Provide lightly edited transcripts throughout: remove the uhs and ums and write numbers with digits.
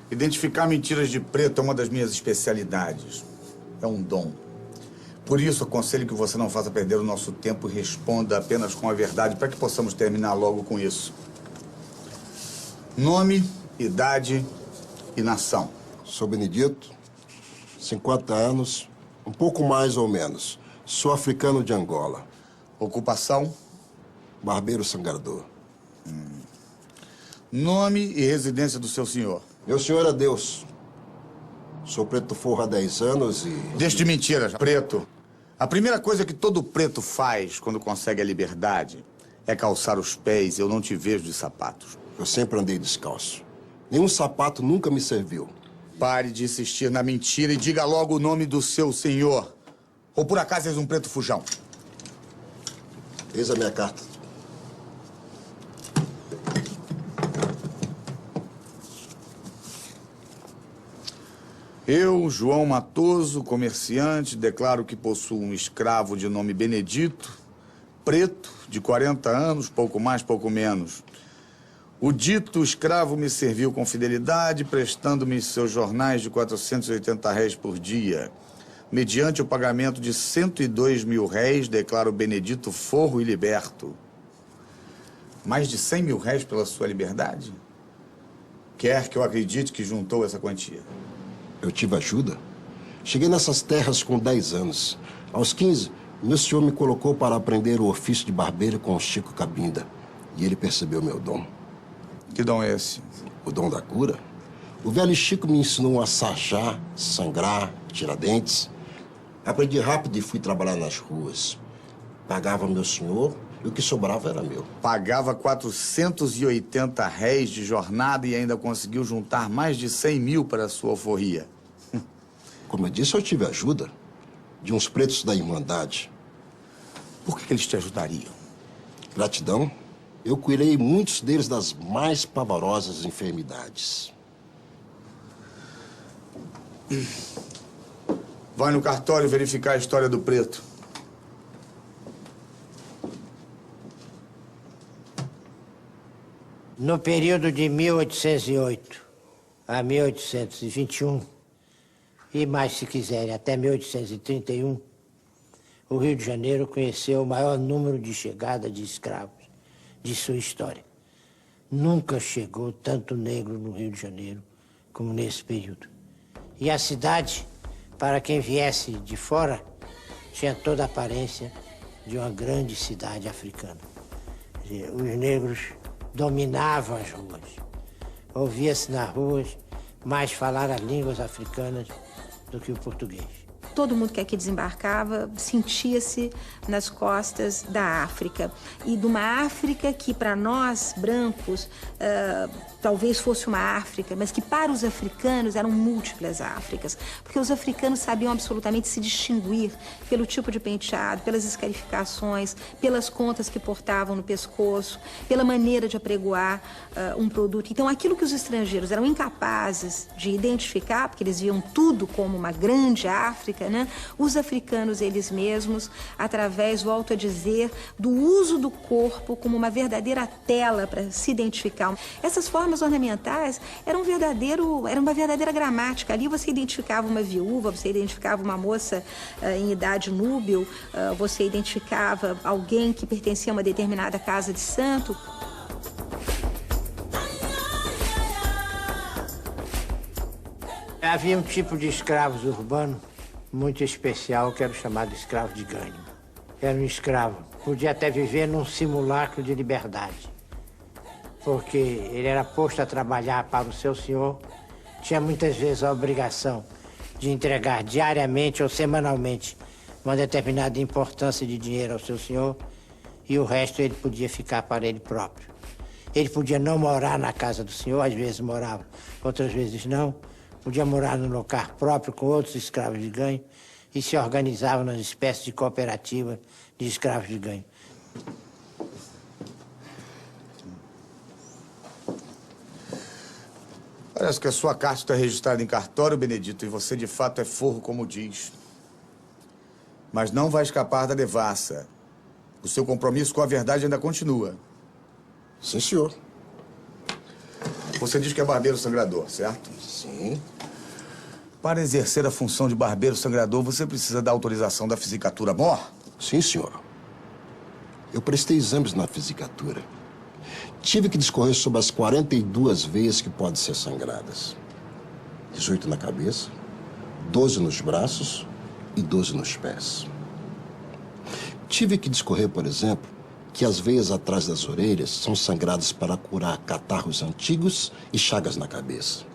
Identificar mentiras de preto é uma das minhas especialidades. É um dom. Por isso, aconselho que você não faça perder o nosso tempo e responda apenas com a verdade para que possamos terminar logo com isso. Nome, idade e nação. Sou Benedito, 50 anos, um pouco mais ou menos. Sou africano de Angola. Ocupação? Barbeiro sangrador. Nome e residência do seu senhor. Meu senhor é Deus. Sou preto forro há 10 anos e... Deixe de mentiras, preto. A primeira coisa que todo preto faz quando consegue a liberdade é calçar os pés. Eu não te vejo de sapatos. Eu sempre andei descalço. Nenhum sapato nunca me serviu. Pare de insistir na mentira e diga logo o nome do seu senhor. Ou por acaso és um preto fujão? Eis a minha carta. Eu, João Matoso, comerciante, declaro que possuo um escravo de nome Benedito, preto, de 40 anos, pouco mais, pouco menos. O dito escravo me serviu com fidelidade, prestando-me seus jornais de 480 réis por dia. Mediante o pagamento de 102 mil réis, declaro Benedito forro e liberto. Mais de 100 mil réis pela sua liberdade? Quer que eu acredite que juntou essa quantia? Eu tive ajuda. Cheguei nessas terras com 10 anos. Aos 15, meu senhor me colocou para aprender o ofício de barbeiro com o Chico Cabinda. E ele percebeu meu dom. Que dom é esse? O dom da cura. O velho Chico me ensinou a sarjar, sangrar, tirar dentes. Aprendi rápido e fui trabalhar nas ruas. Pagava meu senhor e o que sobrava era meu. Pagava 480 réis de jornada e ainda conseguiu juntar mais de 100 mil para a sua alforria. Como eu disse, eu tive ajuda de uns pretos da Irmandade. Por que eles te ajudariam? Gratidão. Eu curei muitos deles das mais pavorosas enfermidades. Vai no cartório verificar a história do preto. No período de 1808 a 1821, e mais se quiserem, até 1831, o Rio de Janeiro conheceu o maior número de chegada de escravos de sua história. Nunca chegou tanto negro no Rio de Janeiro como nesse período. E a cidade, para quem viesse de fora, tinha toda a aparência de uma grande cidade africana. Quer dizer, os negros dominavam as ruas. Ouvia-se nas ruas mais falar as línguas africanas do que o português. Todo mundo que aqui desembarcava sentia-se nas costas da África. E de uma África que, para nós, brancos, talvez fosse uma África, mas que para os africanos eram múltiplas Áfricas. Porque os africanos sabiam absolutamente se distinguir pelo tipo de penteado, pelas escarificações, pelas contas que portavam no pescoço, pela maneira de apregoar um produto. Então, aquilo que os estrangeiros eram incapazes de identificar, porque eles viam tudo como uma grande África, né? Os africanos, eles mesmos, através, volto a dizer, do uso do corpo como uma verdadeira tela para se identificar. Essas formas ornamentais eram uma verdadeira gramática. Ali você identificava uma viúva, você identificava uma moça em idade núbil, você identificava alguém que pertencia a uma determinada casa de santo. Havia um tipo de escravos urbanos muito especial, que era o chamado escravo de ganho. Era um escravo, podia até viver num simulacro de liberdade, porque ele era posto a trabalhar para o seu senhor, tinha muitas vezes a obrigação de entregar diariamente ou semanalmente uma determinada importância de dinheiro ao seu senhor, e o resto ele podia ficar para ele próprio. Ele podia não morar na casa do senhor, às vezes morava, outras vezes não. Podia morar no local próprio com outros escravos de ganho e se organizavam nas espécies de cooperativa de escravos de ganho. Parece que a sua carta está registrada em cartório, Benedito, e você de fato é forro, como diz. Mas não vai escapar da devassa. O seu compromisso com a verdade ainda continua. Sim, senhor. Você diz que é barbeiro sangrador, certo? Sim. Para exercer a função de barbeiro sangrador, você precisa da autorização da Fisicatura Mor? Sim, senhor. Eu prestei exames na Fisicatura. Tive que discorrer sobre as 42 veias que podem ser sangradas. 18 na cabeça, 12 nos braços e 12 nos pés. Tive que discorrer, por exemplo, que as veias atrás das orelhas são sangradas para curar catarros antigos e chagas na cabeça.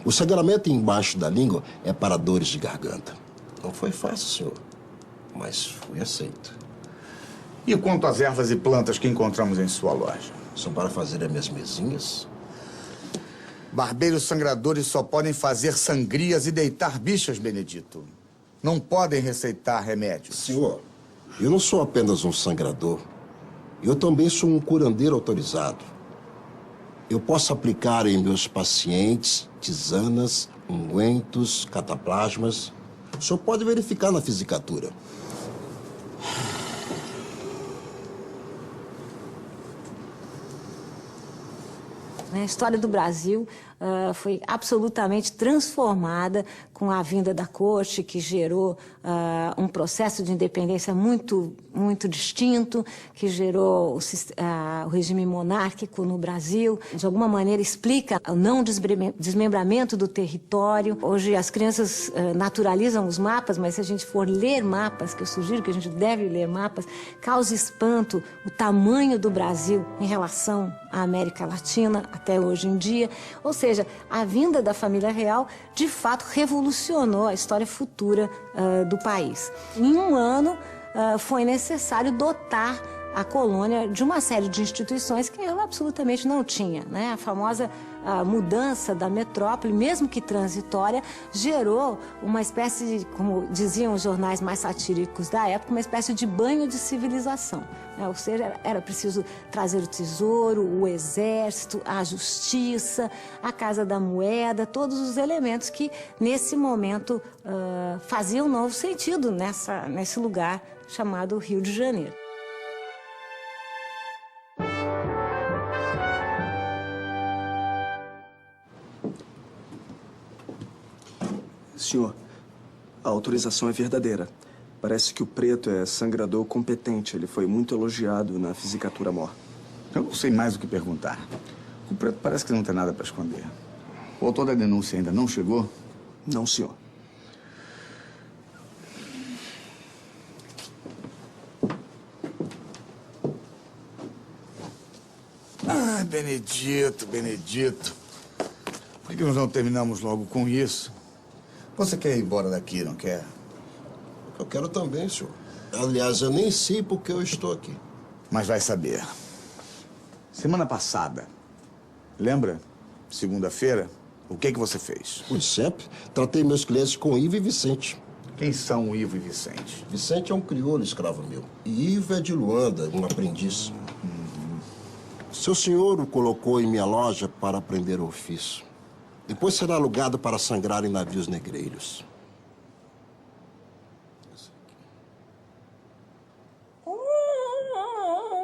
O sangramento embaixo da língua é para dores de garganta. Não foi fácil, senhor, mas fui aceito. E quanto às ervas e plantas que encontramos em sua loja? São para fazer as minhas mesinhas? Barbeiros sangradores só podem fazer sangrias e deitar bichas, Benedito. Não podem receitar remédios. Senhor, eu não sou apenas um sangrador. Eu também sou um curandeiro autorizado. Eu posso aplicar em meus pacientes tisanas, ungüentos, cataplasmas. O senhor pode verificar na Fisicatura. A história do Brasil foi absolutamente transformada com a vinda da corte, que gerou um processo de independência muito distinto, que gerou o regime monárquico no Brasil. De alguma maneira explica o não desmembramento do território. Hoje as crianças naturalizam os mapas, mas se a gente for ler mapas, que eu sugiro que a gente deve ler mapas, causa espanto o tamanho do Brasil em relação à América Latina até hoje em dia. Ou seja, a vinda da família real, de fato, revolucionou a história futura do país. Em um ano, foi necessário dotar a colônia de uma série de instituições que ela absolutamente não tinha, né? A famosa mudança da metrópole, mesmo que transitória, gerou uma espécie de, como diziam os jornais mais satíricos da época, uma espécie de banho de civilização, né? Ou seja, era preciso trazer o tesouro, o exército, a justiça, a Casa da Moeda, todos os elementos que, nesse momento, faziam um novo sentido nesse lugar chamado Rio de Janeiro. Senhor, a autorização é verdadeira. Parece que o preto é sangrador competente. Ele foi muito elogiado na Fisicatura Mor. Eu não sei mais o que perguntar. O preto parece que não tem nada para esconder. O autor da denúncia ainda não chegou? Não, senhor. Ah, Benedito. Por que nós não terminamos logo com isso? Você quer ir embora daqui, não quer? Eu quero também, senhor. Aliás, eu nem sei por que eu estou aqui. Mas vai saber. Semana passada, lembra? Segunda-feira, o que você fez? Pois sempre, tratei meus clientes com Ivo e Vicente. Quem são Ivo e Vicente? Vicente é um crioulo escravo meu. E Ivo é de Luanda, um aprendiz. Seu senhor o colocou em minha loja para aprender o ofício. Depois será alugado para sangrar em navios negreiros.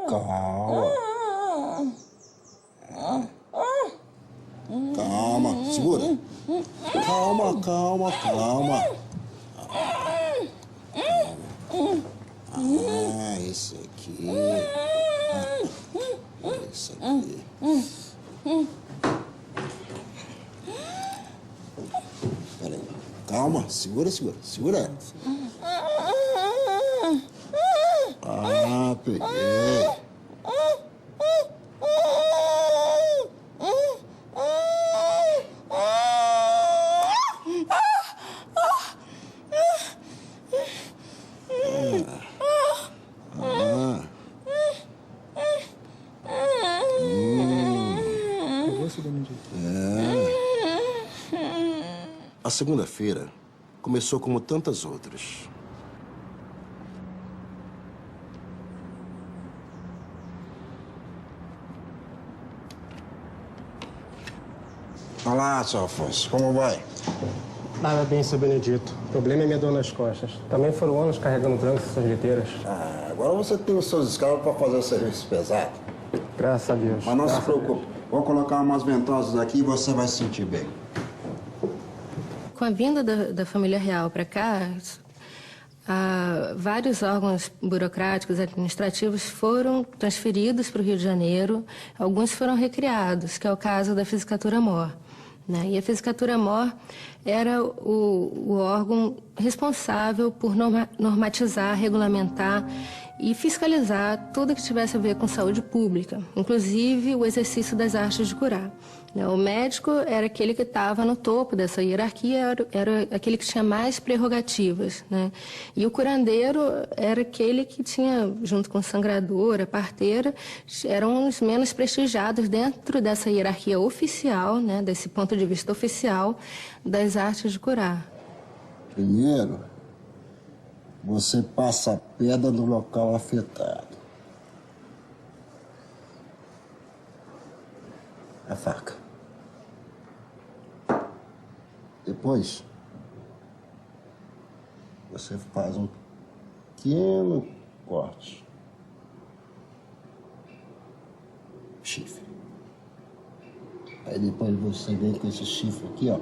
Calma. Calma, segura. Calma. Ah, esse aqui. Esse aqui. Peraí. Calma, segura. Ah, peguei. A segunda-feira começou como tantas outras. Olá, seu Afonso. Como vai? Nada bem, seu Benedito. O problema é minha dor nas costas. Também foram anos carregando brancos e suas liteiras. Agora você tem os seus escravos para fazer o serviço pesado. Graças a Deus. Mas não se preocupe. Vou colocar umas ventosas aqui e você vai se sentir bem. Com a vinda da família real para cá, vários órgãos burocráticos administrativos foram transferidos para o Rio de Janeiro, alguns foram recriados, que é o caso da Fisicatura-Mor. Né? E a Fisicatura-Mor era o órgão responsável por normatizar, regulamentar e fiscalizar tudo que tivesse a ver com saúde pública, inclusive o exercício das artes de curar. O médico era aquele que estava no topo dessa hierarquia, era aquele que tinha mais prerrogativas, né? E o curandeiro era aquele que tinha, junto com a sangradora, a parteira, eram os menos prestigiados dentro dessa hierarquia oficial, né? Desse ponto de vista oficial das artes de curar. Primeiro, você passa a pedra no local afetado. A faca. Depois, você faz um pequeno corte. Chifre. Aí depois você vem com esse chifre aqui, ó.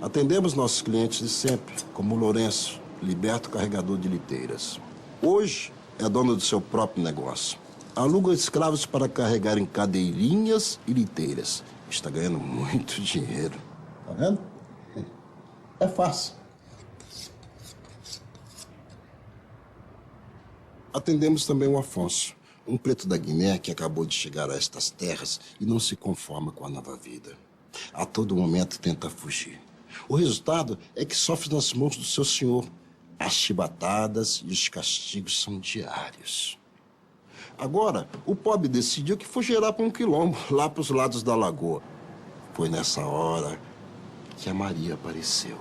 Atendemos nossos clientes de sempre, como o Lourenço, liberto carregador de liteiras. Hoje é dono do seu próprio negócio. Aluga escravos para carregar em cadeirinhas e liteiras. Está ganhando muito dinheiro. Tá vendo? É fácil. Atendemos também o Afonso, um preto da Guiné que acabou de chegar a estas terras e não se conforma com a nova vida. A todo momento tenta fugir. O resultado é que sofre nas mãos do seu senhor. As chibatadas e os castigos são diários. Agora, o pobre decidiu que fugirá para um quilombo, lá para os lados da lagoa. Foi nessa hora que a Maria apareceu.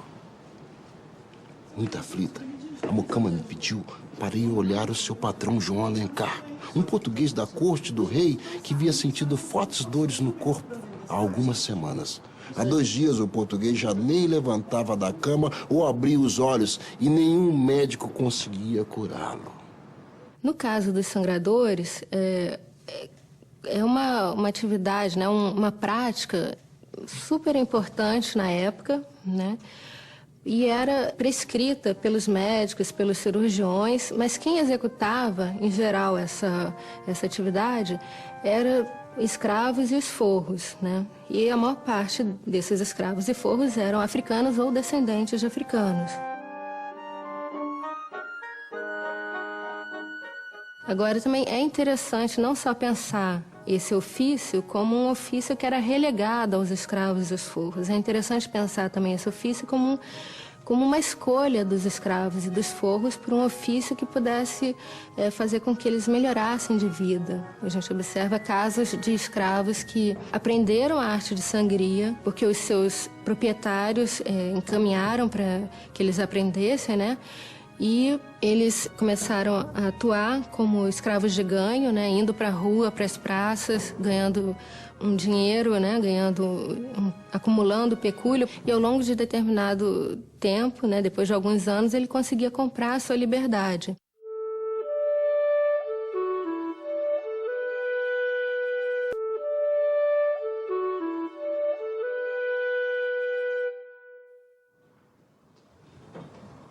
Muito aflita, a mucama me pediu para ir olhar o seu patrão João Alencar, um português da corte do rei que havia sentido fortes dores no corpo há algumas semanas. Há 2 dias o português já nem levantava da cama ou abria os olhos e nenhum médico conseguia curá-lo. No caso dos sangradores, é uma atividade, né, uma prática super importante na época, né? E era prescrita pelos médicos, pelos cirurgiões, mas quem executava, em geral, essa atividade era escravos e os forros, né? E a maior parte desses escravos e forros eram africanos ou descendentes de africanos. Agora, também é interessante não só pensar esse ofício como um ofício que era relegado aos escravos e aos forros. É interessante pensar também esse ofício como uma escolha dos escravos e dos forros por um ofício que pudesse fazer com que eles melhorassem de vida. A gente observa casos de escravos que aprenderam a arte de sangria porque os seus proprietários encaminharam para que eles aprendessem, né? E eles começaram a atuar como escravos de ganho, né? Indo para a rua, para as praças, ganhando um dinheiro, né? Acumulando pecúlio. E ao longo de determinado tempo, né? Depois de alguns anos, ele conseguia comprar a sua liberdade.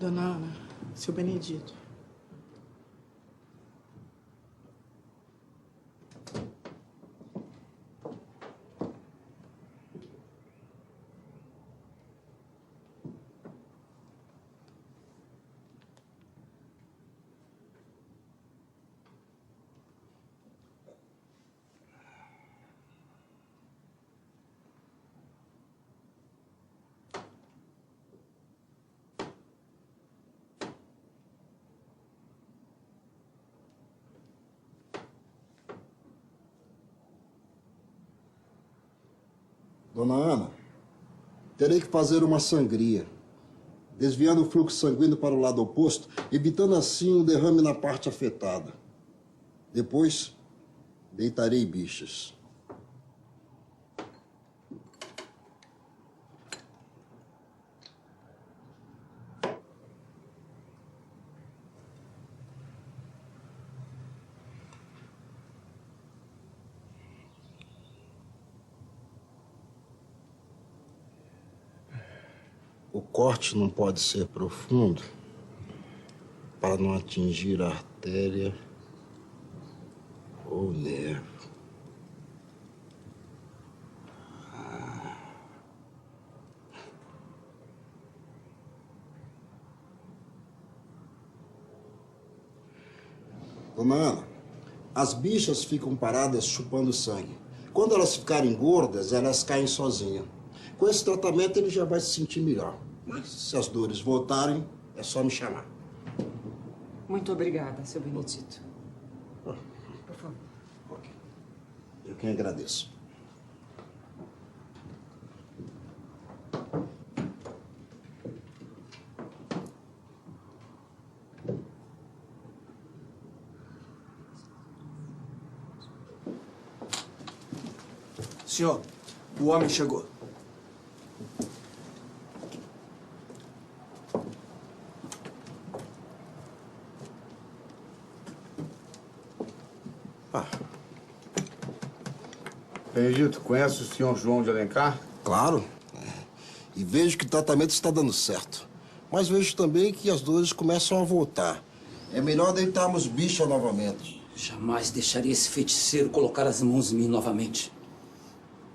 Dona Ana, seu Benedito. Dona Ana, terei que fazer uma sangria, desviando o fluxo sanguíneo para o lado oposto, evitando assim o derrame na parte afetada. Depois, deitarei bichas. corte não pode ser profundo para não atingir a artéria ou nervo. Dona Ana, as bichas ficam paradas chupando sangue. Quando elas ficarem gordas, elas caem sozinhas. Com esse tratamento, ele já vai se sentir melhor. Mas se as dores voltarem, é só me chamar. Muito obrigada, seu Benedito. Por favor. Ok. Eu quem agradeço. Senhor, o homem chegou. Benedito, conhece o senhor João de Alencar? Claro. E vejo que o tratamento está dando certo. Mas vejo também que as dores começam a voltar. É melhor deitarmos bicha novamente. Jamais deixaria esse feiticeiro colocar as mãos em mim novamente.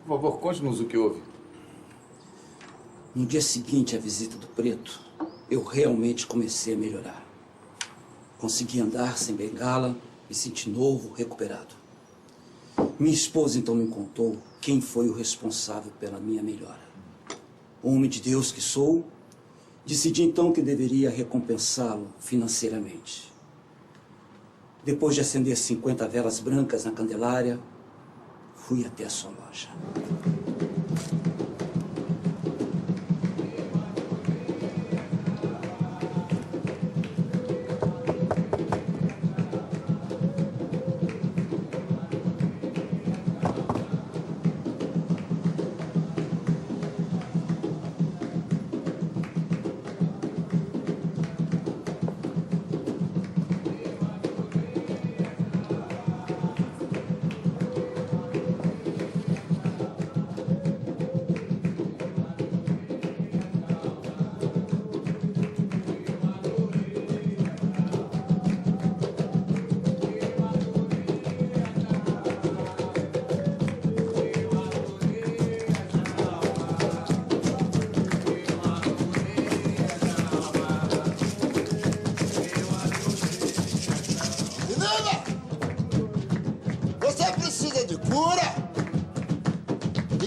Por favor, conte-nos o que houve. No dia seguinte à visita do preto, eu realmente comecei a melhorar. Consegui andar sem bengala, me senti novo, recuperado. Minha esposa então me contou quem foi o responsável pela minha melhora. Homem de Deus que sou, decidi então que deveria recompensá-lo financeiramente. Depois de acender 50 velas brancas na Candelária, fui até a sua loja.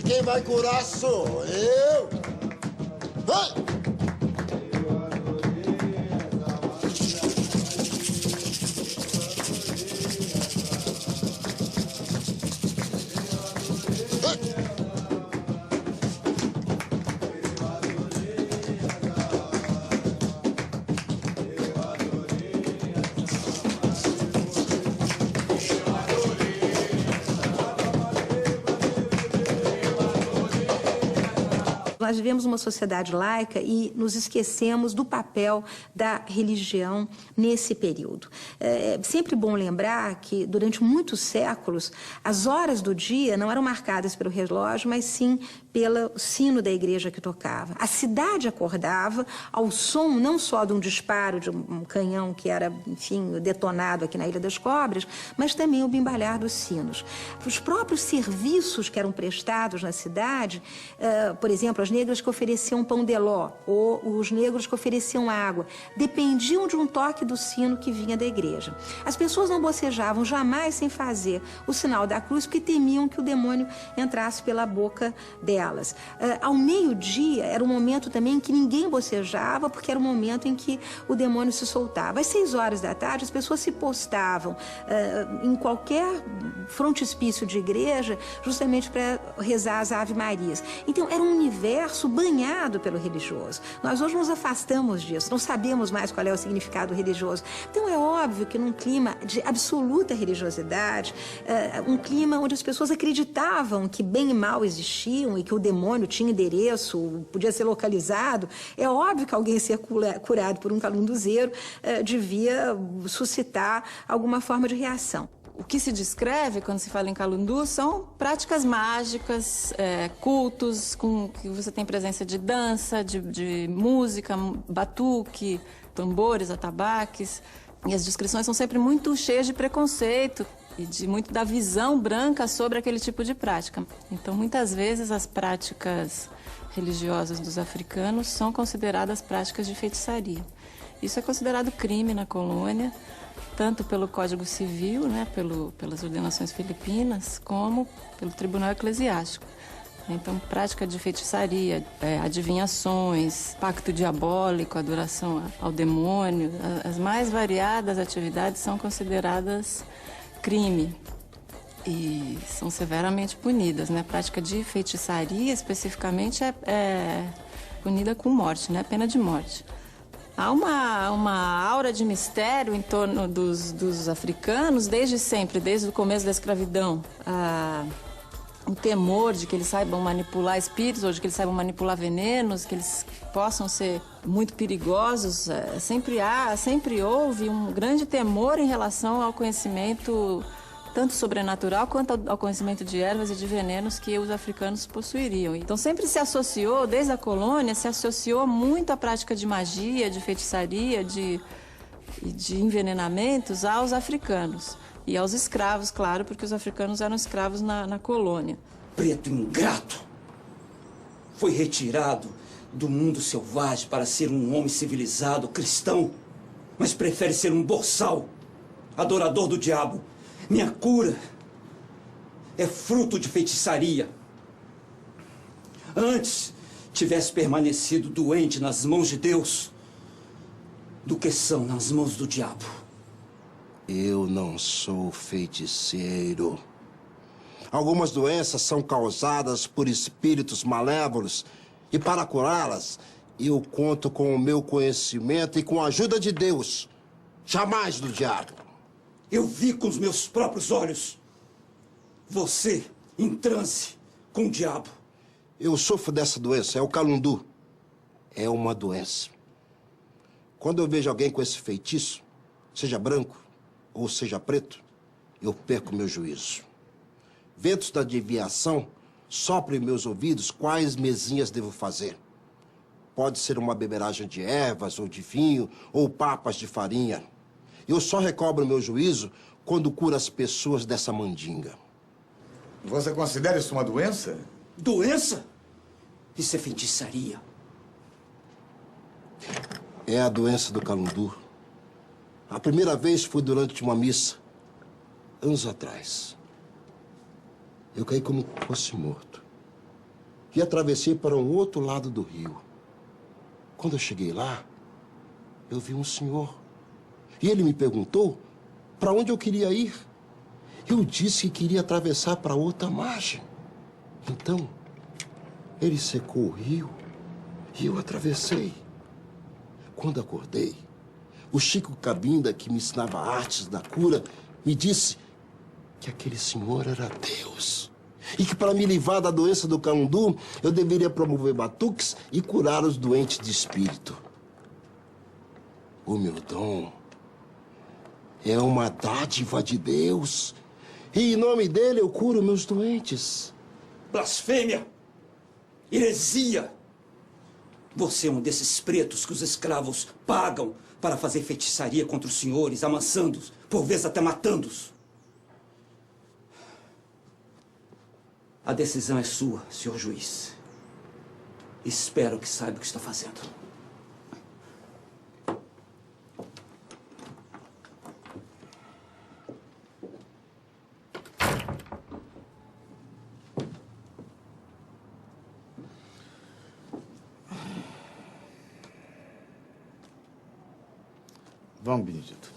Quem vai curar sou eu. Vai! Nós vivemos uma sociedade laica e nos esquecemos do papel da religião nesse período. É sempre bom lembrar que, durante muitos séculos, as horas do dia não eram marcadas pelo relógio, mas sim pelo sino da igreja que tocava. A cidade acordava ao som não só de um disparo de um canhão que era, enfim, detonado aqui na Ilha das Cobras, mas também o bimbalhar dos sinos. Os próprios serviços que eram prestados na cidade, por exemplo, as negras que ofereciam pão de ló ou os negros que ofereciam água, dependiam de um toque do sino que vinha da igreja. As pessoas não bocejavam jamais sem fazer o sinal da cruz, porque temiam que o demônio entrasse pela boca delas. Ao meio-dia era um momento também em que ninguém bocejava, porque era o momento em que o demônio se soltava. Às 6 horas da tarde, as pessoas se postavam em qualquer frontispício de igreja, justamente para rezar as Ave-Marias. Então, era um universo banhado pelo religioso. Nós hoje nos afastamos disso, não sabemos mais qual é o significado religioso. Então, é óbvio que num clima de absoluta religiosidade, um clima onde as pessoas acreditavam que bem e mal existiam e que o demônio tinha endereço, podia ser localizado, é óbvio que alguém ser curado por um calunduzeiro devia suscitar alguma forma de reação. O que se descreve quando se fala em Calundu são práticas mágicas, cultos, com que você tem presença de dança, de música, batuque, tambores, atabaques. E as descrições são sempre muito cheias de preconceito e de muito da visão branca sobre aquele tipo de prática. Então, muitas vezes, as práticas religiosas dos africanos são consideradas práticas de feitiçaria. Isso é considerado crime na colônia, tanto pelo Código Civil, né, pelas ordenações filipinas, como pelo Tribunal Eclesiástico. Então, prática de feitiçaria, adivinhações, pacto diabólico, adoração ao demônio, as mais variadas atividades são consideradas crime e são severamente punidas, né? A prática de feitiçaria, especificamente, é punida com morte, né? Pena de morte. Há uma aura de mistério em torno dos africanos desde sempre, desde o começo da escravidão. O temor de que eles saibam manipular espíritos ou de que eles saibam manipular venenos, que eles possam ser muito perigosos. Sempre houve um grande temor em relação ao conhecimento tanto sobrenatural quanto ao conhecimento de ervas e de venenos que os africanos possuiriam. Então sempre se associou, desde a colônia, se associou muito à prática de magia, de feitiçaria, de envenenamentos aos africanos. E aos escravos, claro, porque os africanos eram escravos na colônia. Preto ingrato! Foi retirado do mundo selvagem para ser um homem civilizado, cristão, mas prefere ser um boçal, adorador do diabo. Minha cura é fruto de feitiçaria. Antes tivesse permanecido doente nas mãos de Deus do que são nas mãos do diabo. Eu não sou feiticeiro. Algumas doenças são causadas por espíritos malévolos e para curá-las, eu conto com o meu conhecimento e com a ajuda de Deus, jamais do diabo. Eu vi com os meus próprios olhos você em transe com o diabo. Eu sofro dessa doença, é o calundu. É uma doença. Quando eu vejo alguém com esse feitiço, seja branco ou seja preto, eu perco meu juízo. Ventos da adivinhação soprem em meus ouvidos quais mezinhas devo fazer. Pode ser uma beberagem de ervas ou de vinho ou papas de farinha. Eu só recobro meu juízo quando curo as pessoas dessa mandinga. Você considera isso uma doença? Doença? Isso é feitiçaria. É a doença do calundu. A primeira vez foi durante uma missa, anos atrás. Eu caí como se fosse morto. E atravessei para um outro lado do rio. Quando eu cheguei lá, eu vi um senhor. E ele me perguntou para onde eu queria ir. Eu disse que queria atravessar para outra margem. Então, ele secou o rio e eu atravessei. Quando acordei, o Chico Cabinda, que me ensinava artes da cura, me disse que aquele senhor era Deus. E que para me livrar da doença do calundu, eu deveria promover batuques e curar os doentes de espírito. O meu dom é uma dádiva de Deus. E em nome dele eu curo meus doentes. Blasfêmia! Heresia! Você é um desses pretos que os escravos pagam para fazer feitiçaria contra os senhores, amansando-os, por vezes até matando-os. A decisão é sua, senhor juiz. Espero que saiba o que está fazendo. Vamos, Benedito.